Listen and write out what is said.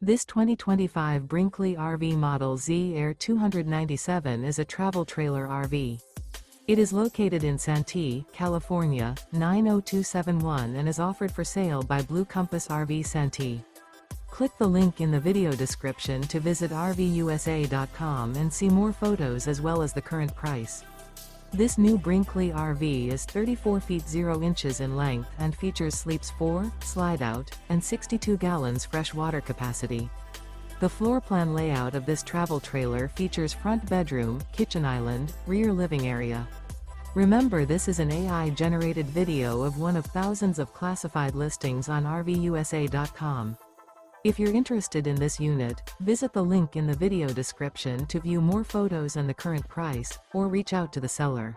This 2025 Brinkley RV Model Z Air 297 is a travel trailer RV. It is located in Santee, California, 90271 and is offered for sale by Blue Compass RV Santee. Click the link in the video description to visit RVUSA.com and see more photos as well as the current price. This new Brinkley RV is 34 feet 0 inches in length and features sleeps 4, slide-out, and 62 gallons fresh water capacity. The floor plan layout of this travel trailer features front bedroom, kitchen island, rear living area. Remember, this is an AI-generated video of one of thousands of classified listings on RVUSA.com. If you're interested in this unit, visit the link in the video description to view more photos and the current price, or reach out to the seller.